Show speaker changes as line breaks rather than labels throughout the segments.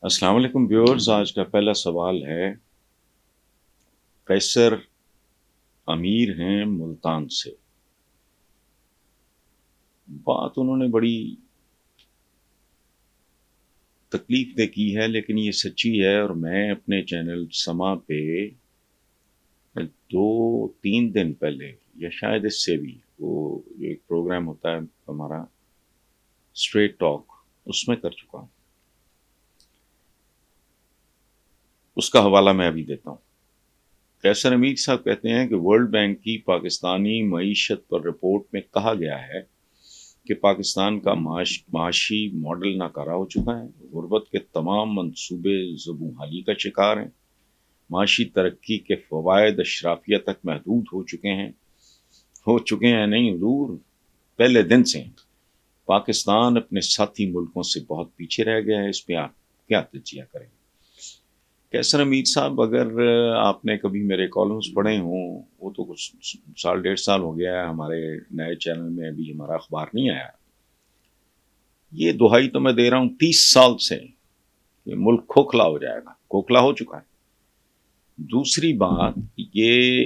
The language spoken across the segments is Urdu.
السلام علیکم ویورز، آج کا پہلا سوال ہے قیصر امیر ہیں ملتان سے۔ بات انہوں نے بڑی تکلیف دہ کی ہے لیکن یہ سچی ہے، اور میں اپنے چینل سما پہ 2-3 دن پہلے یا شاید اس سے بھی، وہ جو ایک پروگرام ہوتا ہے ہمارا اسٹریٹ ٹاک، اس میں کر چکا ہوں۔ اس کا حوالہ میں ابھی دیتا ہوں۔ قیصر امیر صاحب کہتے ہیں کہ ورلڈ بینک کی پاکستانی معیشت پر رپورٹ میں کہا گیا ہے کہ پاکستان کا معاشی ماڈل ناکارہ ہو چکا ہے، غربت کے تمام منصوبے زبوں حالی کا شکار ہیں، معاشی ترقی کے فوائد اشرافیہ تک محدود ہو چکے ہیں نہیں حضور، پہلے دن سے ہیں۔ پاکستان اپنے ساتھی ملکوں سے بہت پیچھے رہ گیا ہے، اس پہ آپ کیا تجزیہ کریں؟ قیصر امیر صاحب، اگر آپ نے کبھی میرے کالمز پڑھے ہوں، وہ تو کچھ 1.5 سال ہو گیا ہے، ہمارے نئے چینل میں ابھی ہمارا اخبار نہیں آیا۔ یہ دہائی تو میں دے رہا ہوں 30 سال سے کہ ملک کھوکھلا ہو جائے گا، کھوکھلا ہو چکا ہے۔ دوسری بات، یہ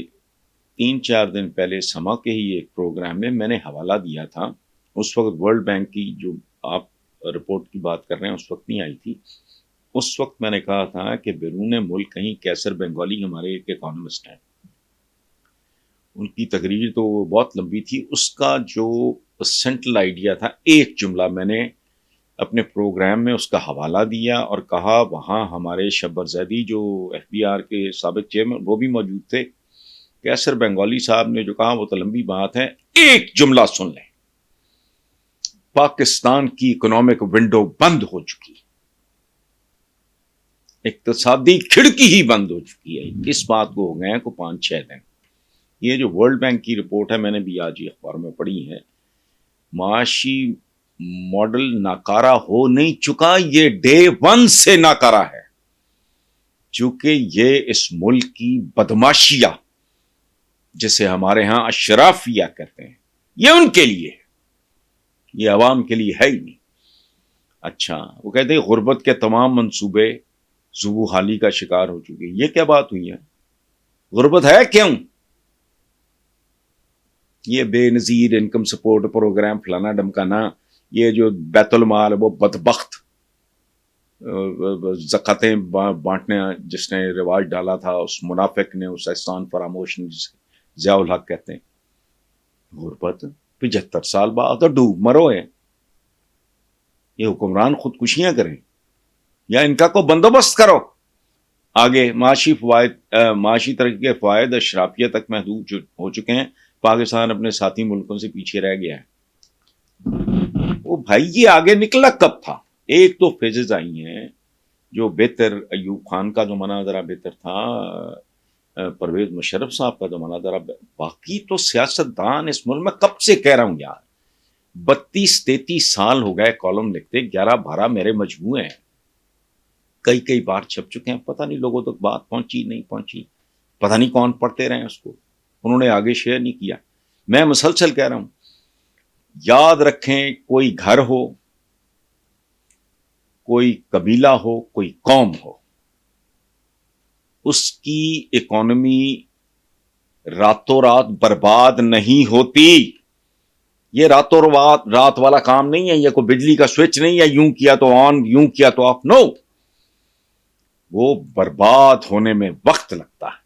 3-4 دن پہلے سما کے ہی ایک پروگرام میں نے حوالہ دیا تھا، اس وقت ورلڈ بینک کی جو آپ رپورٹ کی بات کر رہے ہیں اس وقت نہیں آئی تھی۔ اس وقت میں نے کہا تھا کہ بیرون ملک کہیں قیصر بنگالی ہمارے ایک اکانومسٹ ہیں، ان کی تقریر تو بہت لمبی تھی، اس کا جو سینٹرل آئیڈیا تھا، ایک جملہ میں نے اپنے پروگرام میں اس کا حوالہ دیا اور کہا وہاں ہمارے شبر زیدی جو ایف بی آر کے سابق چیئرمین وہ بھی موجود تھے۔ قیصر بنگالی صاحب نے جو کہا وہ تو لمبی بات ہے، ایک جملہ سن لیں، پاکستان کی اکنامک ونڈو بند ہو چکی، اقتصادی کھڑکی ہی بند ہو چکی ہے۔ اس بات کو ہو گئے ہیں کو 5-6 دن۔ یہ جو ورلڈ بینک کی رپورٹ ہے، میں نے بھی آج ہی اخبار میں پڑھی ہے، معاشی ماڈل ناکارہ ہو نہیں چکا، یہ ڈے 1 سے ناکارہ ہے، چونکہ یہ اس ملک کی بدماشیہ جسے ہمارے ہاں اشرافیہ کہتے ہیں، یہ ان کے لیے ہے، یہ عوام کے لیے ہے ہی نہیں۔ اچھا، وہ کہتے ہیں غربت کے تمام منصوبے زبوں حالی کا شکار ہو چکے، یہ کیا بات ہوئی ہے؟ غربت ہے کیوں؟ یہ بے نظیر انکم سپورٹ پروگرام فلانا ڈمکانا، یہ جو بیت المال وہ بدبخت زکاتیں بانٹنے جس نے رواج ڈالا تھا، اس منافق نے، اس احسان فراموش نے، جسے ضیاء الحق کہتے ہیں، غربت 75 سال بعد تو ڈوب مرو ہے، یہ حکمران خودکشیاں کریں یا ان کا کو بندوبست کرو۔ آگے معاشی ترقی کے فوائد اشرافیہ تک محدود ہو چکے ہیں، پاکستان اپنے ساتھی ملکوں سے پیچھے رہ گیا ہے۔ وہ بھائی یہ آگے نکلا کب تھا؟ ایک تو فیزز آئی ہیں جو بہتر، ایوب خان کا زمانہ ذرا بہتر تھا، پرویز مشرف صاحب کا زمانہ ذرا، باقی تو سیاستدان اس ملک میں کب سے کہہ رہا ہوں یار، 32-33 سال ہو گئے کالم لکھتے، 11-12 میرے مجموعے ہیں، کئی بار چھپ چکے ہیں، پتہ نہیں لوگوں تک بات پہنچی نہیں پہنچی، پتہ نہیں کون پڑھتے رہے اس کو، انہوں نے آگے شیئر نہیں کیا۔ میں مسلسل کہہ رہا ہوں، یاد رکھیں، کوئی گھر ہو، کوئی قبیلہ ہو، کوئی قوم ہو، اس کی اکانومی راتوں رات برباد نہیں ہوتی۔ یہ راتوں رات والا کام نہیں ہے، یہ کوئی بجلی کا سوئچ نہیں ہے، یوں کیا تو آن، یوں کیا تو آف، نو، وہ برباد ہونے میں وقت لگتا ہے،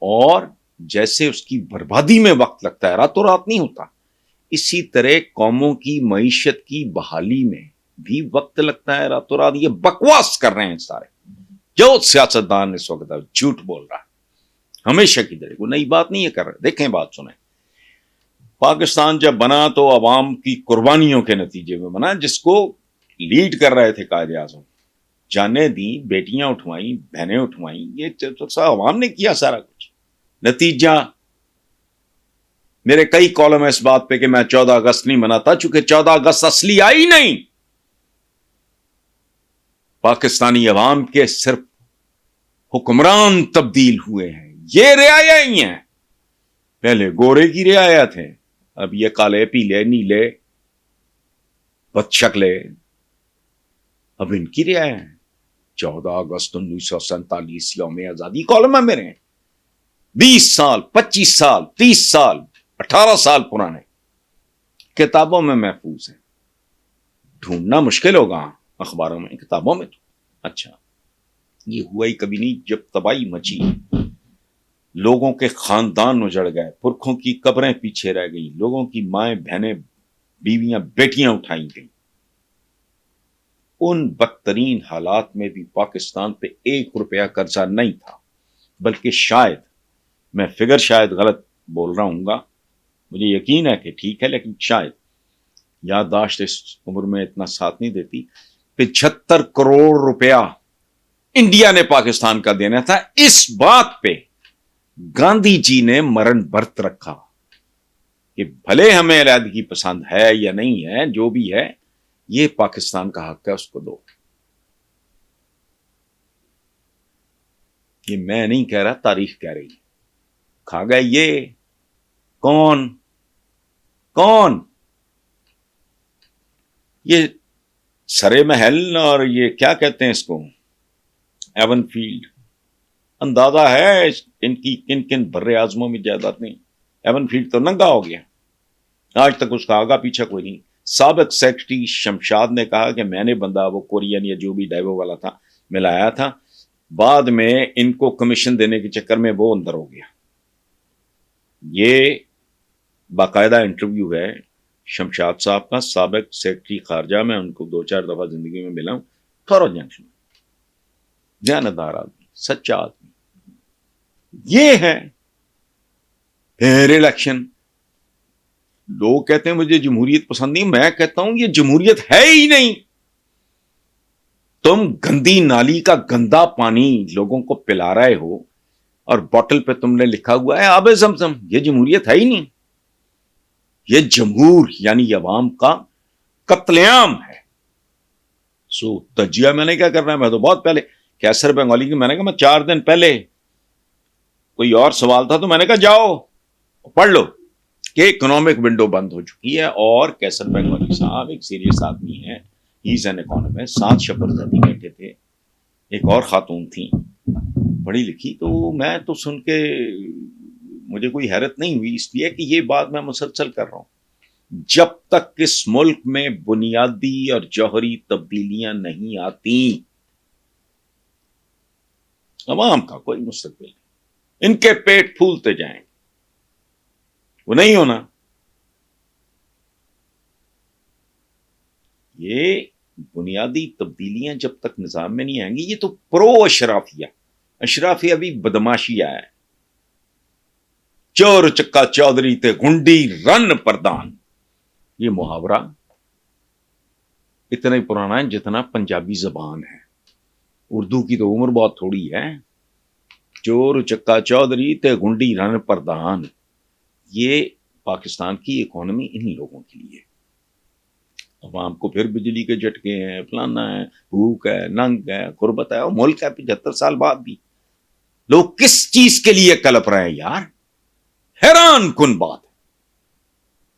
اور جیسے اس کی بربادی میں وقت لگتا ہے، راتوں رات نہیں ہوتا، اسی طرح قوموں کی معیشت کی بحالی میں بھی وقت لگتا ہے، راتوں رات۔ یہ بکواس کر رہے ہیں سارے جو سیاستدان اس وقت جھوٹ بول رہا ہے، ہمیشہ کی طرح، کوئی نئی بات نہیں ہے کر رہے۔ دیکھیں بات سنیں، پاکستان جب بنا تو عوام کی قربانیوں کے نتیجے میں بنا، جس کو لیڈ کر رہے تھے قائد اعظم، جانیں دی، بیٹیاں اٹھوائیں، بہنیں اٹھوائیں، یہ تو عوام نے کیا سارا کچھ۔ نتیجہ، میرے کئی کالم ہے اس بات پہ کہ میں 14 اگست نہیں مناتا، چونکہ 14 اگست اصلی آئی نہیں، پاکستانی عوام کے صرف حکمران تبدیل ہوئے ہیں، یہ رعایا ہی ہیں، پہلے گورے کی رعایا تھے، اب یہ کالے پیلے نیلے بد شکلے اب ان کی رعایا ہے. 14 اگست 1947 یوم آزادی کالم ہے میرے, 20 سال 25 سال 30 سال 18 سال پرانے, کتابوں میں محفوظ ہے. ڈھونڈنا مشکل ہوگا اخباروں میں, کتابوں میں تو اچھا. یہ ہوا ہی کبھی نہیں جب تباہی مچی, لوگوں کے خاندان اجڑ گئے, پرکھوں کی قبریں پیچھے رہ گئیں, لوگوں کی مائیں بہنیں بیویاں بیٹیاں اٹھائی گئیں. ان بدترین حالات میں بھی پاکستان پہ 1 روپیہ قرضہ نہیں تھا, بلکہ شاید, میں فگر شاید غلط بول رہا ہوں گا, مجھے یقین ہے کہ ٹھیک ہے, لیکن شاید یادداشت اس عمر میں اتنا ساتھ نہیں دیتی, 75 کروڑ روپیہ انڈیا نے پاکستان کا دینا تھا. اس بات پہ گاندھی جی نے مرن برت رکھا کہ بھلے ہمیں علیحدگی پسند ہے یا نہیں ہے, جو بھی ہے یہ پاکستان کا حق ہے, اس کو دو. یہ میں نہیں کہہ رہا, تاریخ کہہ رہی ہے. کھا گئے یہ کون یہ سرے محل اور یہ کیا کہتے ہیں اس کو, ایون فیلڈ. اندازہ ہے ان کی کن کن بر اعظموں میں جائیداد نہیں. ایون فیلڈ تو ننگا ہو گیا, آج تک اس کا آگا پیچھا کوئی نہیں. سابق سیکرٹری شمشاد نے کہا کہ میں نے بندہ وہ کورین یا جو بھی ڈائیو والا تھا ملایا تھا, بعد میں ان کو کمیشن دینے کے چکر میں وہ اندر ہو گیا. یہ باقاعدہ انٹرویو ہے شمشاد صاحب کا, سابق سیکرٹری خارجہ. میں ان کو 2-4 دفعہ زندگی میں ملا ہوں. تھورو جنکشن, دیانتدار آدمی, سچا آدمی. یہ ہے الیکشن. لوگ کہتے ہیں مجھے جمہوریت پسند نہیں, میں کہتا ہوں یہ جمہوریت ہے ہی نہیں. تم گندی نالی کا گندا پانی لوگوں کو پلا رہے ہو اور بوٹل پہ تم نے لکھا ہوا ہے آب زمزم. یہ جمہوریت ہے ہی نہیں. یہ جمہور یعنی عوام کا قتل عام ہے. سو تجزیہ میں نے کیا کرنا ہے, میں تو بہت پہلے کیسر بنگالی کی, میں نے کہا میں 4 دن پہلے کوئی اور سوال تھا تو میں نے کہا جاؤ پڑھ لو کہ اکنامک ونڈو بند ہو چکی ہے. اور کیسر بنگالی صاحب ایک سیریس آدمی ہے, ہی از این اکانومسٹ. 7 شبرزادی بیٹھے تھے, ایک اور خاتون تھیں پڑھی لکھی. تو میں تو سن کے مجھے کوئی حیرت نہیں ہوئی, اس لیے کہ یہ بات میں مسلسل کر رہا ہوں. جب تک اس ملک میں بنیادی اور جوہری تبدیلیاں نہیں آتی, عوام کا کوئی مستقبل نہیں. ان کے پیٹ پھولتے جائیں, وہ نہیں ہونا. یہ بنیادی تبدیلیاں جب تک نظام میں نہیں آئیں گی, یہ تو پرو اشرافیہ, اشرافیہ بھی بدماشی آیا ہے. چور چکا چودھری تے گنڈی رن پردان, یہ محاورہ اتنا ہی پرانا ہے جتنا پنجابی زبان ہے. اردو کی تو عمر بہت تھوڑی ہے. چور چکا چودھری تے گنڈی رن پردان, یہ پاکستان کی اکانومی انہی لوگوں کے لیے. عوام کو پھر بجلی کے جھٹکے ہیں, فلانا ہے, بھوک ہے, ننگ ہے, غربت ہے. اور ملک ہے 75 سال بعد بھی لوگ کس چیز کے لیے کلپ رہے ہیں یار, حیران کن بات ہے.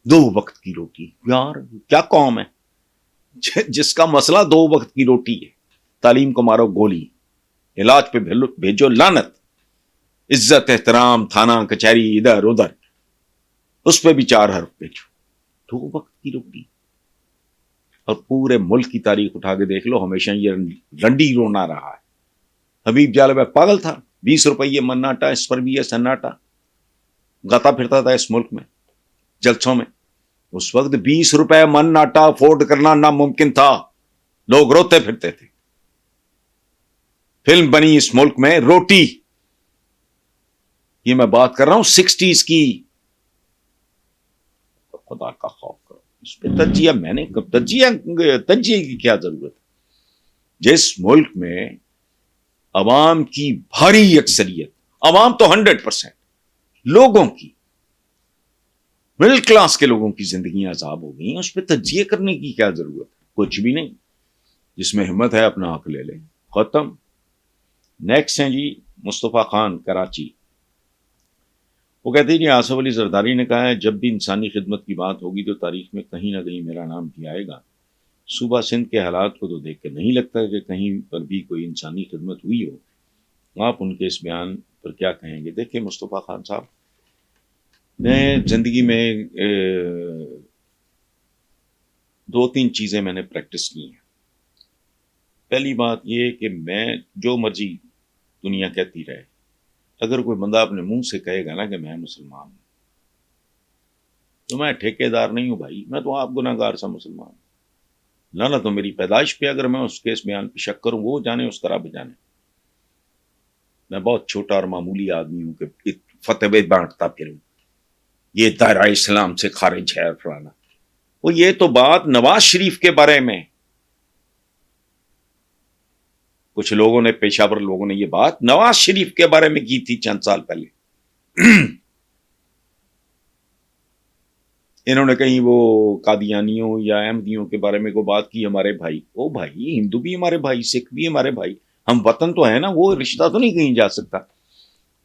2 وقت کی روٹی, یار کیا قوم ہے جس کا مسئلہ 2 وقت کی روٹی ہے. تعلیم کو مارو گولی, علاج پہ بھیجو لعنت, عزت احترام تھانہ کچہری ادھر ادھر, اس پہ بھی 4 حرف بھیجو. 2 وقت کی روٹی. اور پورے ملک کی تاریخ اٹھا کے دیکھ لو, ہمیشہ یہ رنڈی رونا رہا ہے. حبیب جالب پاگل تھا, 20 روپئے من آٹا, اس پر بھی ہے سناٹا. گاتا پھرتا تھا اس ملک میں جلسوں میں. اس وقت 20 روپے من آٹا افورڈ کرنا ناممکن تھا, لوگ روتے پھرتے تھے. فلم بنی اس ملک میں روٹی, یہ میں بات کر رہا ہوں 60s کی. خدا کا خوف کرو, اس پہ تجزیہ میں نے تجزیے کی کیا ضرورت ہے. جس ملک میں عوام کی بھاری اکثریت, عوام تو 100% لوگوں کی, مڈل کلاس کے لوگوں کی زندگیاں عذاب ہو گئی, اس پہ تجزیے کرنے کی کیا ضرورت ہے. کچھ بھی نہیں. جس میں ہمت ہے اپنا حق لے لے, ختم. نیکسٹ ہیں جی مصطفیٰ خان کراچی. وہ کہتے ہیں جی آصف علی زرداری نے کہا ہے جب بھی انسانی خدمت کی بات ہوگی تو تاریخ میں کہیں نہ کہیں میرا نام بھی آئے گا. صوبہ سندھ کے حالات کو تو دیکھ کے نہیں لگتا کہ کہیں پر بھی کوئی انسانی خدمت ہوئی ہو. آپ ان کے اس بیان پر کیا کہیں گے؟ دیکھیں مصطفیٰ خان صاحب، میں زندگی میں 2-3 چیزیں میں نے پریکٹس کی ہیں. پہلی بات یہ کہ میں جو مرضی دنیا کہتی رہے، اگر کوئی بندہ اپنے منہ سے کہے گا نا کہ میں مسلمان ہوں، تو میں ٹھیکے دار نہیں ہوں بھائی، میں تو آپ گناہ گار سا مسلمان ہوں. نہ تو میری پیدائش پہ اگر میں اس کے اس بیان پہ شک کروں، وہ جانے اس طرح بجانے. میں بہت چھوٹا اور معمولی آدمی ہوں کہ فتوے بانٹتا پھروں، یہ دائرہ اسلام سے خارج ہے فلانا. وہ یہ تو بات نواز شریف کے بارے میں کچھ لوگوں نے، پیشہ ور لوگوں نے یہ بات نواز شریف کے بارے میں کی تھی چند سال پہلے. انہوں نے کہیں وہ قادیانیوں یا احمدیوں کے بارے میں کوئی بات کی، ہمارے بھائی. او بھائی، ہندو بھی ہمارے بھائی، سکھ بھی ہمارے بھائی، ہم وطن تو ہے نا، وہ رشتہ تو نہیں کہیں جا سکتا.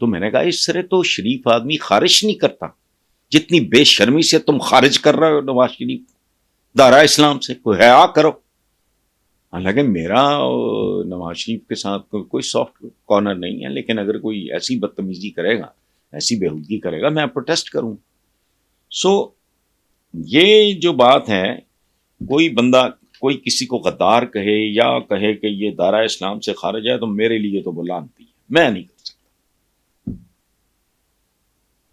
تو میں نے کہا اس طرح تو شریف آدمی خارج نہیں کرتا جتنی بے شرمی سے تم خارج کر رہے ہو نواز شریف دارا اسلام سے. کوئی حیا کرو. حالانکہ میرا نواز شریف کے ساتھ کوئی سافٹ کارنر نہیں ہے، لیکن اگر کوئی ایسی بدتمیزی کرے گا، ایسی بےہودگی کرے گا، میں پروٹیسٹ کروں. سو یہ جو بات ہے، کوئی بندہ کوئی کسی کو غدار کہے یا کہے کہ یہ دارا اسلام سے خارج ہے، تو میرے لیے تو وہ لعنتی ہے، میں نہیں کر سکتا.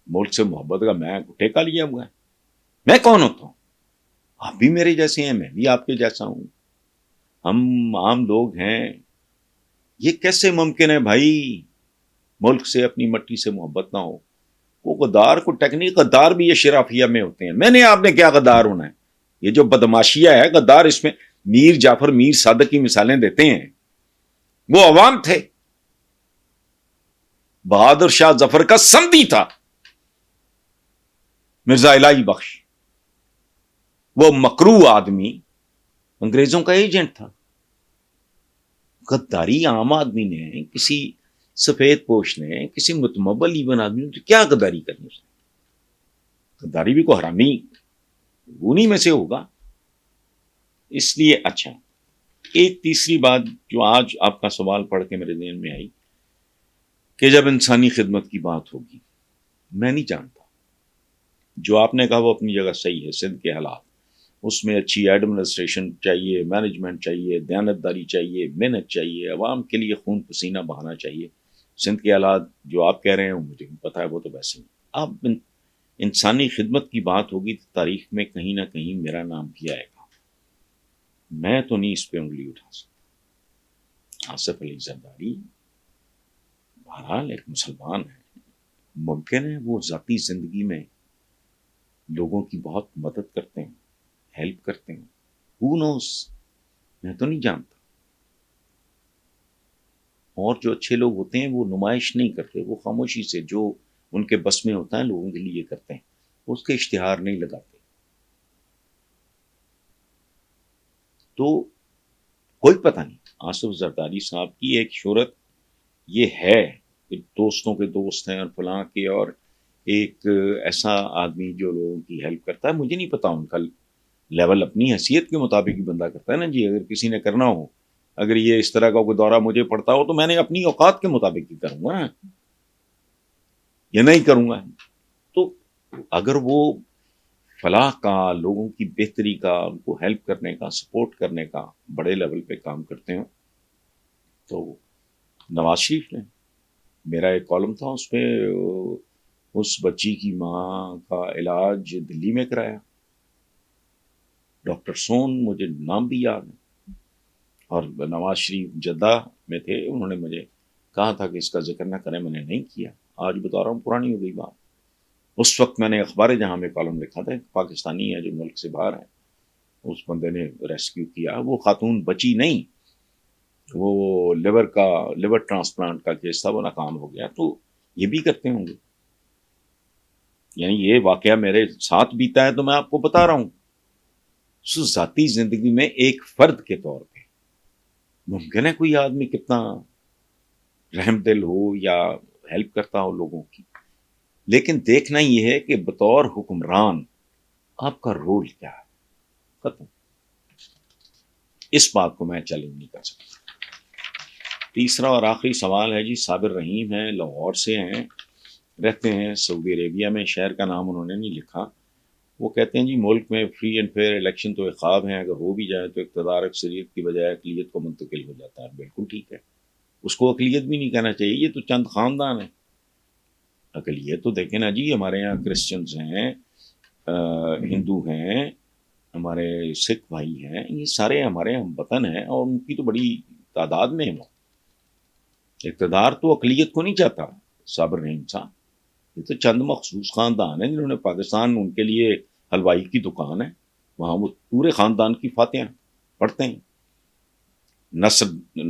ملک سے محبت کا میں ٹھیکہ لیا ہوا ہے. میں کون ہوتا ہوں؟ آپ بھی میرے جیسے ہیں، میں بھی آپ کے جیسا ہوں، ہم عام لوگ ہیں. یہ کیسے ممکن ہے بھائی ملک سے، اپنی مٹی سے محبت نہ ہو؟ وہ غدار کو ٹیکنیک، غدار بھی یہ شرافیہ میں ہوتے ہیں. میں نے آپ نے کیا غدار ہونا ہے؟ یہ جو بدماشیہ ہے غدار، اس میں میر جعفر، میر صادق کی مثالیں دیتے ہیں. وہ عوام تھے، بہادر شاہ ظفر کا سمدی تھا مرزا الہی بخش. وہ مکرو آدمی انگریزوں کا ایجنٹ تھا. غداری عام آدمی نے، کسی سفید پوش نے، کسی متمول ایون آدمی نے کیا غداری کرنی؟ اس نے غداری بھی کو حرامی گونی میں سے ہوگا. اس لیے اچھا، ایک تیسری بات جو آج آپ کا سوال پڑھ کے میرے ذہن میں آئی کہ جب انسانی خدمت کی بات ہوگی، میں نہیں جانتا، جو آپ نے کہا وہ اپنی جگہ صحیح ہے. سندھ کے حالات، اس میں اچھی ایڈمنسٹریشن چاہیے، مینجمنٹ چاہیے، دیانتداری چاہیے، محنت چاہیے، عوام کے لیے خون پسینہ بہانا چاہیے. سندھ کے حالات جو آپ کہہ رہے ہیں مجھے پتا ہے، وہ تو ویسے ہی. اب انسانی خدمت کی بات ہوگی تو تاریخ میں کہیں نہ کہیں میرا نام بھی آئے گا. میں تو نہیں اس پہ انگلی اٹھا سکتا. آصف علی زرداری بہرحال ایک مسلمان ہے، ممکن ہے وہ ذاتی زندگی میں لوگوں کی بہت مدد کرتے ہیں، ہیلپ کرتے ہیں. Who knows؟ میں تو نہیں جانتا. اور جو اچھے لوگ ہوتے ہیں وہ نمائش نہیں کرتے، وہ خاموشی سے جو ان کے بس میں ہوتا ہے لوگوں کے لیے کرتے ہیں، اس کے اشتہار نہیں لگاتے. تو کوئی پتہ نہیں، آصف زرداری صاحب کی ایک شہرت یہ ہے کہ دوستوں کے دوست ہیں اور فلاں کے، اور ایک ایسا آدمی جو لوگوں کی ہیلپ کرتا ہے. مجھے نہیں پتا ان کا لیول اپنی حیثیت کے مطابق ہی بندہ کرتا ہے نا جی. اگر کسی نے کرنا ہو، اگر یہ اس طرح کا کوئی دورہ مجھے پڑتا ہو، تو میں نے اپنی اوقات کے مطابق ہی کروں گا یا نہیں کروں گا. تو اگر وہ فلاح کا، لوگوں کی بہتری کا، ان کو ہیلپ کرنے کا، سپورٹ کرنے کا بڑے لیول پہ کام کرتے ہوں، تو نواز شریف نے، میرا ایک کالم تھا اس پہ، اس بچی کی ماں کا علاج دلی میں کرایا. ڈاکٹر سون، مجھے نام بھی یاد ہے. اور نواز شریف جدہ میں تھے، انہوں نے مجھے کہا تھا کہ اس کا ذکر نہ کریں، میں نے نہیں کیا. آج بتا رہا ہوں، پرانی ہو گئی بات. اس وقت میں نے اخبار جہاں میں کالم لکھا تھا، پاکستانی ہے جو ملک سے باہر ہے، اس بندے نے ریسکیو کیا. وہ خاتون بچی نہیں، وہ لیور ٹرانسپلانٹ کا کیس تھا، وہ ناکام ہو گیا. تو یہ بھی کرتے ہوں گے. یعنی یہ واقعہ میرے ساتھ بیتا ہے تو میں آپ کو بتا رہا ہوں. ذاتی زندگی میں ایک فرد کے طور پہ ممکن ہے کوئی آدمی کتنا رحم دل ہو یا ہیلپ کرتا ہو لوگوں کی، لیکن دیکھنا یہ ہے کہ بطور حکمران آپ کا رول کیا ہے. ختم. اس بات کو میں چیلنج نہیں کر سکتا۔ تیسرا اور آخری سوال ہے جی، صابر رحیم ہیں، لاہور سے ہیں، رہتے ہیں سعودی عربیہ میں، شہر کا نام انہوں نے نہیں لکھا۔ وہ کہتے ہیں جی ملک میں فری اینڈ فیئر الیکشن تو ایک خواب ہیں، اگر ہو بھی جائے تو اقتدار اکثریت کی بجائے اقلیت کو منتقل ہو جاتا ہے۔ بالکل ٹھیک ہے، اس کو اقلیت بھی نہیں کہنا چاہیے، یہ تو چند خاندان ہیں۔ اقلیت تو دیکھیں نا جی، ہمارے یہاں کرسچنز ہیں، ہندو ہیں، ہمارے سکھ بھائی ہیں، یہ سارے ہمارے ہم وطن ہیں، اور ان کی تو بڑی تعداد میں ہیں۔ وہ اقتدار تو اقلیت کو نہیں چاہتا صابر رحیم صاحب، یہ تو چند مخصوص خاندان ہیں جنہوں نے پاکستان ان کے لیے حلوائی کی دکان ہے، وہاں وہ پورے خاندان کی فاتحہ پڑھتے ہیں،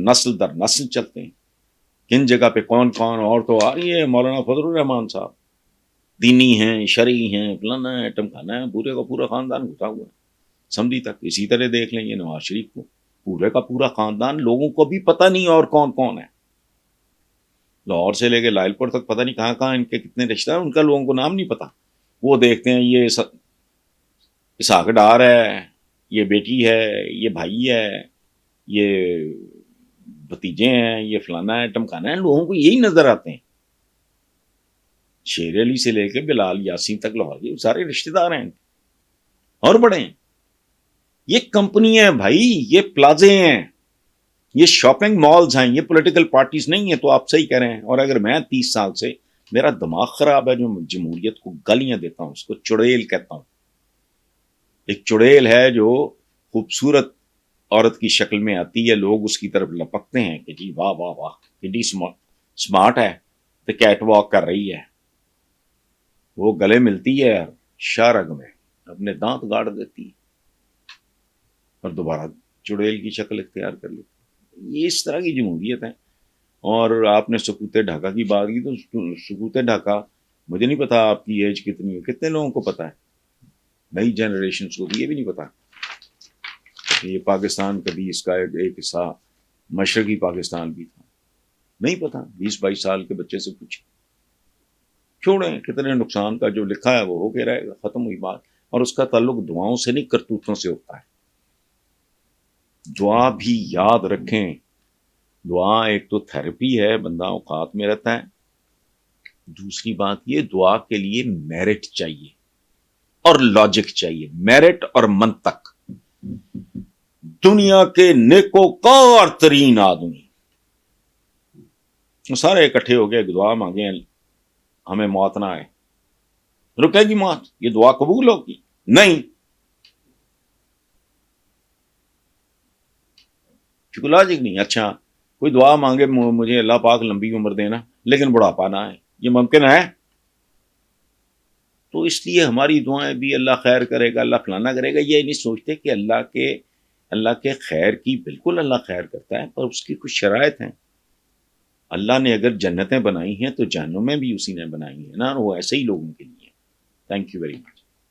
نسل در نسل چلتے ہیں۔ کن جگہ پہ کون کون، اور تو آ رہی ہے مولانا فضل الرحمان صاحب، دینی ہیں، شرعی ہیں، فلانا ہے، ٹمکانا ہے، پورے کا پورا خاندان گھسا ہوا ہے سمجھی تک۔ اسی طرح دیکھ لیں یہ نواز شریف کو، پورے کا پورا خاندان، لوگوں کو بھی پتہ نہیں اور کون کون ہے، لاہور سے لے کے لائل پور تک پتہ نہیں کہاں کہاں ان کے کتنے رشتہ ہیں، ان کا لوگوں کو نام نہیں پتا۔ وہ دیکھتے ہیں یہ اسحاق ڈار ہے، یہ بیٹی ہے، یہ بھائی ہے، یہ بھتیجے ہیں، یہ فلانا ہے، ٹمکانا ہے، لوگوں کو یہی نظر آتے ہیں۔ شیر علی سے لے کے بلال یاسین تک لاہور کے سارے رشتہ دار ہیں اور بڑے ہیں۔ یہ کمپنی ہے بھائی، یہ پلازے ہیں، یہ شاپنگ مالز ہیں، یہ پولیٹیکل پارٹیز نہیں ہیں۔ تو آپ صحیح کہہ رہے ہیں۔ اور اگر میں 30 سال سے، میرا دماغ خراب ہے جو جمہوریت کو گالیاں دیتا ہوں، اس کو چڑیل کہتا ہوں۔ ایک چڑیل ہے جو خوبصورت عورت کی شکل میں آتی ہے، لوگ اس کی طرف لپکتے ہیں کہ جی واہ واہ واہ کتنی سمارٹ ہے، تو کیٹ واک کر رہی ہے، وہ گلے ملتی ہے شارگ میں، اپنے دانت گاڑ دیتی ہے اور دوبارہ چڑیل کی شکل اختیار کر لیتی ہے۔ یہ اس طرح کی جمہوریت ہے۔ اور آپ نے سکوت ڈھاکہ کی بات کی، تو سکوت ڈھاکہ مجھے نہیں پتا آپ کی ایج کتنی ہے، کتنے لوگوں کو پتا ہے، نئی جنریشن کو بھی یہ بھی نہیں پتا کہ یہ پاکستان کبھی اس کا ایک حصہ مشرقی پاکستان بھی تھا، نہیں پتا۔ 20-22 سال کے بچے سے پوچھیں، چھوڑیں، کتنے نقصان کا جو لکھا ہے وہ ہو کے رہے گا، ختم ہوئی بات۔ اور اس کا تعلق دعاؤں سے نہیں، کرتوتوں سے ہوتا ہے۔ دعا بھی یاد رکھیں، دعا ایک تو تھراپی ہے، بندہ اوقات میں رہتا ہے، دوسری بات یہ دعا کے لیے میرٹ چاہیے اور لاجک چاہیے، میرٹ اور منطق۔ دنیا کے نیکوکار ترین آدمی سارے اکٹھے ہو گئے، دعا مانگے ہمیں موت نہ آئے، رکے گی موت؟ یہ دعا قبول ہوگی؟ نہیں۔ لاجک نہیں۔ اچھا کوئی دعا مانگے مجھے اللہ پاک لمبی عمر دینا لیکن بڑھاپا نہ آئے، یہ ممکن ہے؟ تو اس لیے ہماری دعائیں بھی اللہ خیر کرے گا، اللہ فلانا کرے گا، یہ نہیں سوچتے کہ اللہ کے خیر کی، بالکل اللہ خیر کرتا ہے، پر اس کی کچھ شرائط ہیں۔ اللہ نے اگر جنتیں بنائی ہیں تو جہنمیں بھی اسی نے بنائی ہیں نا، وہ ایسے ہی لوگوں کے لیے۔ Thank you very much.